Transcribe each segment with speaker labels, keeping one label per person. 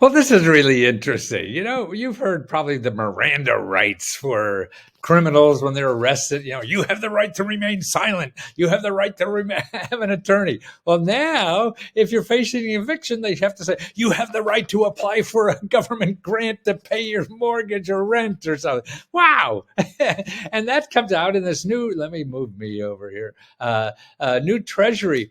Speaker 1: Well, this is really interesting. You've heard probably the Miranda rights for criminals when they're arrested. You have the right to remain silent. You have the right to have an attorney. Well, now, if you're facing eviction, they have to say, you have the right to apply for a government grant to pay your mortgage or rent or something. Wow. And that comes out in this new, let me move me over here, new Treasury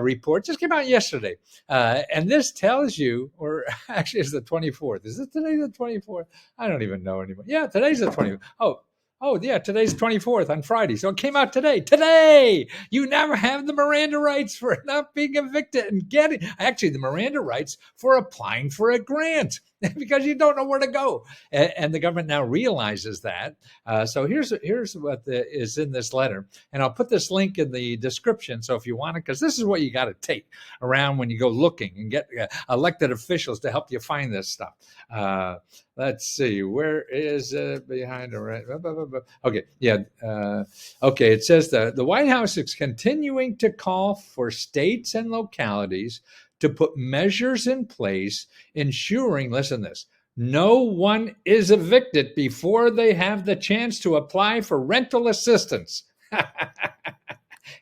Speaker 1: report just came out yesterday. And this tells you, or actually it's the 24th. Is it today the 24th? I don't even know anymore. Yeah, today's the 24th. Oh, yeah, today's 24th on Friday. So it came out today. Today, you never have the Miranda rights for not being evicted and getting, actually, the Miranda rights for applying for a grant because you don't know where to go. And the government now realizes that. So here's what is in this letter. And I'll put this link in the description. So if you want it, because this is what you got to take around when you go looking and get elected officials to help you find this stuff. Let's see, where is it behind the right? Okay, yeah. Okay, it says the White House is continuing to call for states and localities to put measures in place ensuring, listen to this, no one is evicted before they have the chance to apply for rental assistance.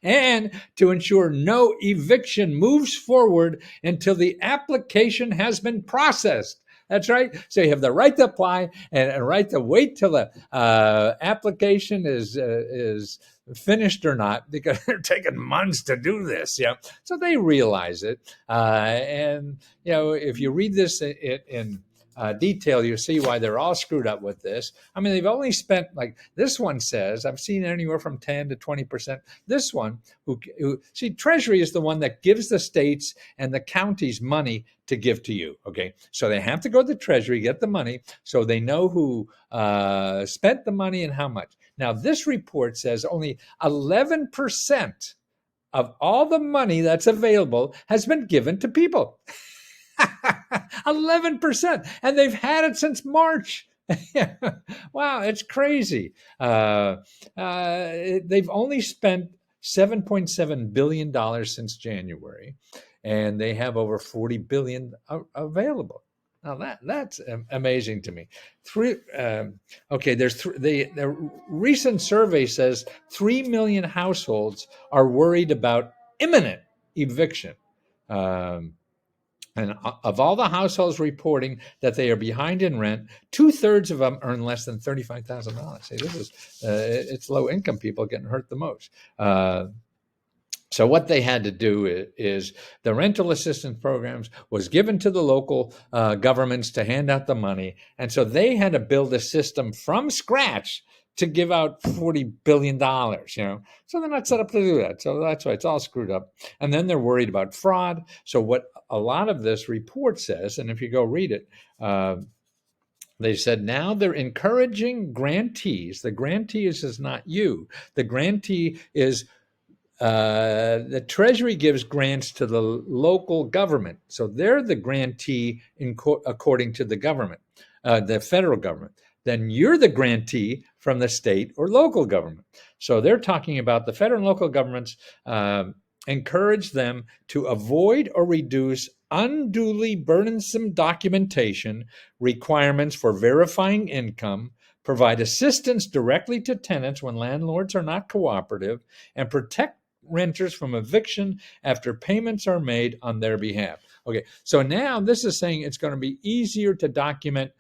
Speaker 1: And to ensure no eviction moves forward until the application has been processed. That's right. So you have the right to apply and a right to wait till the application is finished or not, because they're taking months to do this. Yeah. So they realize it. And, if you read this in detail, you see why they're all screwed up with this. I mean, they've only spent, like this one says, I've seen anywhere from 10 to 20%. This one, see, Treasury is the one that gives the states and the counties money to give to you. Okay. So they have to go to the Treasury, get the money, so they know who spent the money and how much. Now, this report says only 11% of all the money that's available has been given to people. 11%. And they've had it since March. Wow, it's crazy. They've only spent $7.7 billion since January, and they have over $40 billion available. Now that's amazing to me. The recent survey says 3 million households are worried about imminent eviction. And of all the households reporting that they are behind in rent, 2/3 of them earn less than $35,000. See, this is it's low income people getting hurt the most. So what they had to do is the rental assistance programs was given to the local governments to hand out the money, and so they had to build a system from scratch to give out $40 billion, So they're not set up to do that. So that's why it's all screwed up. And then they're worried about fraud. So what a lot of this report says, and if you go read it, they said now they're encouraging grantees. The grantee is not you. The grantee is the Treasury gives grants to the local government. So they're the grantee according to the government, the federal government. Then you're the grantee from the state or local government. So they're talking about the federal and local governments encourage them to avoid or reduce unduly burdensome documentation, requirements for verifying income, provide assistance directly to tenants when landlords are not cooperative, and protect renters from eviction after payments are made on their behalf. Okay, so now this is saying it's going to be easier to document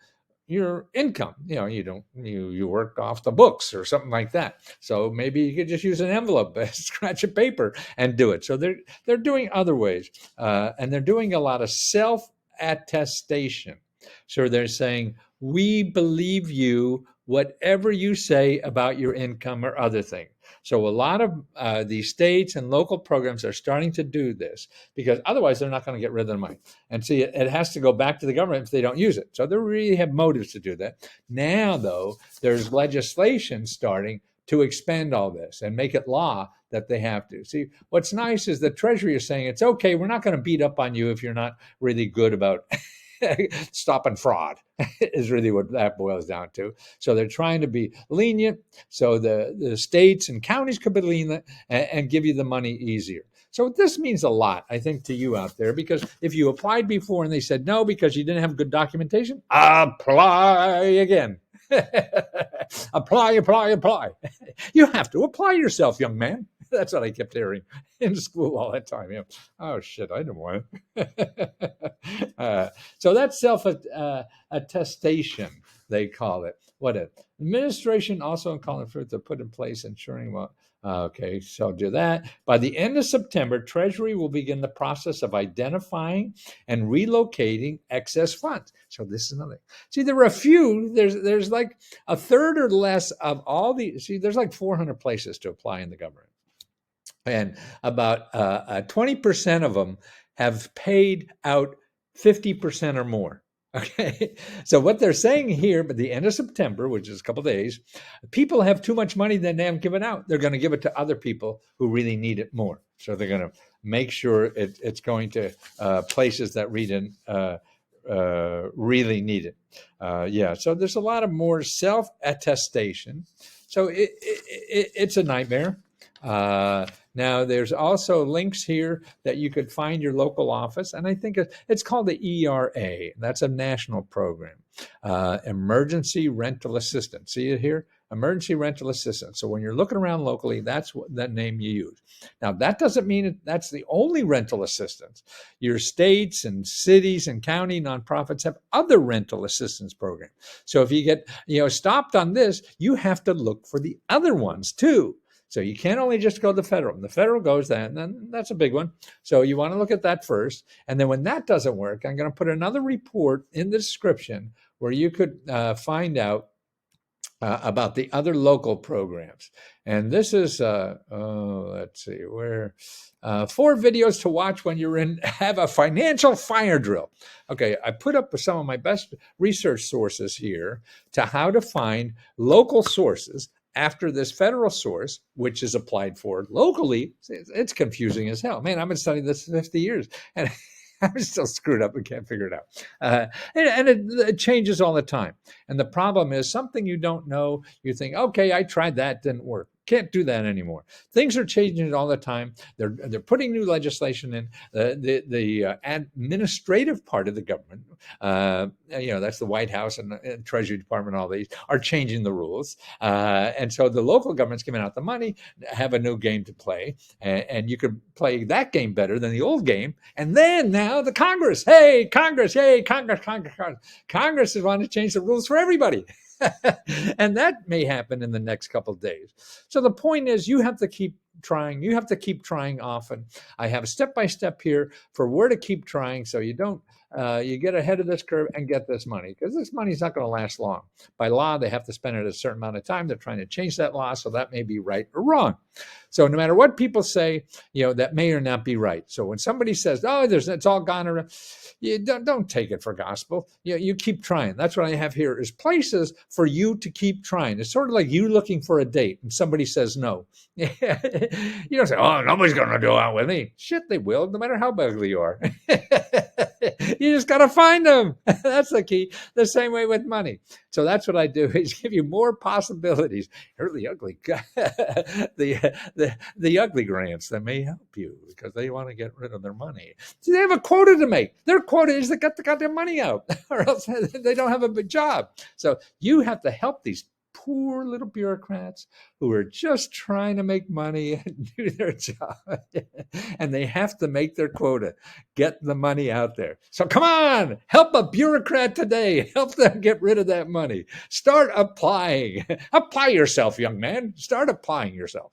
Speaker 1: your income. You work off the books or something like that. So maybe you could just use an envelope, scratch a paper, and do it. So they're doing other ways, and they're doing a lot of self-attestation. So they're saying, we believe you, whatever you say about your income or other thing. So a lot of these states and local programs are starting to do this, because otherwise they're not going to get rid of the money. And see, it has to go back to the government if they don't use it. So they really have motives to do that. Now, though, there's legislation starting to expand all this and make it law that they have to. See, what's nice is the Treasury is saying it's okay, we're not going to beat up on you if you're not really good about stopping fraud is really what that boils down to. So they're trying to be lenient so the states and counties could be lenient and give you the money easier. So this means a lot, I think, to you out there, because if you applied before and they said no because you didn't have good documentation, apply again. Apply, apply, apply. You have to apply yourself, young man. That's what I kept hearing in school all that time. Oh, shit, I didn't want it. So that's self-attestation, they call it. What it? Administration also calling for it to put in place ensuring, well, okay, so do that. By the end of September, Treasury will begin the process of identifying and relocating excess funds. So this is another. See, there were a few. There's like a third or less of all the. See, there's like 400 places to apply in the government, and about 20% of them have paid out 50% or more. Okay, so what they're saying here, by the end of September, which is a couple of days, people have too much money that they haven't given out. They're going to give it to other people who really need it more. So they're going to make sure it's going to places that really need it. Yeah, so there's a lot of more self-attestation. So it's a nightmare. Now, there's also links here that you could find your local office, and I think it's called the ERA. That's a national program, Emergency Rental Assistance. See it here? Emergency Rental Assistance. So when you're looking around locally, that's that name you use. Now, that doesn't mean that's the only rental assistance. Your states and cities and county nonprofits have other rental assistance programs. So if you get stopped on this, you have to look for the other ones too. So you can't only just go to the federal. When the federal goes that, and then that's a big one. So you want to look at that first. And then when that doesn't work, I'm going to put another report in the description where you could find out about the other local programs. And this is, let's see, 4 videos to watch when you're have a financial fire drill. Okay, I put up some of my best research sources here to how to find local sources after this federal source, which is applied for locally. It's confusing as hell. Man, I've been studying this for 50 years, and I'm still screwed up and can't figure it out. And it changes all the time. And the problem is something you don't know, you think, okay, I tried that, didn't work. Can't do that anymore. Things are changing all the time. They're putting new legislation in. The administrative part of the government, that's the White House and Treasury Department, all these are changing the rules. And so the local government's giving out the money, have a new game to play. And you could play that game better than the old game. And then now the Congress, Congress is wanting to change the rules for everybody. And that may happen in the next couple of days. So the point is, you have to keep trying. You have to keep trying often. I have a step-by-step here for where to keep trying so you don't you get ahead of this curve and get this money, because this money is not going to last long. By law, they have to spend it a certain amount of time. They're trying to change that law, so that may be right or wrong. So no matter what people say, that may or not be right. So when somebody says, "Oh, it's all gone around," you don't take it for gospel. You keep trying. That's what I have here is places for you to keep trying. It's sort of like you looking for a date and somebody says no. You don't say, "Oh, nobody's going to go out with me." Shit, they will, no matter how ugly you are. You just got to find them. That's the key. The same way with money. So that's what I do, is give you more possibilities. You're the ugly the ugly grants that may help you because they want to get rid of their money. See, they have a quota to make. Their quota is to get their money out, or else they don't have a big job. So you have to help these poor little bureaucrats who are just trying to make money and do their job. And they have to make their quota, get the money out there. So come on, help a bureaucrat today. Help them get rid of that money. Start applying. Apply yourself, young man. Start applying yourself.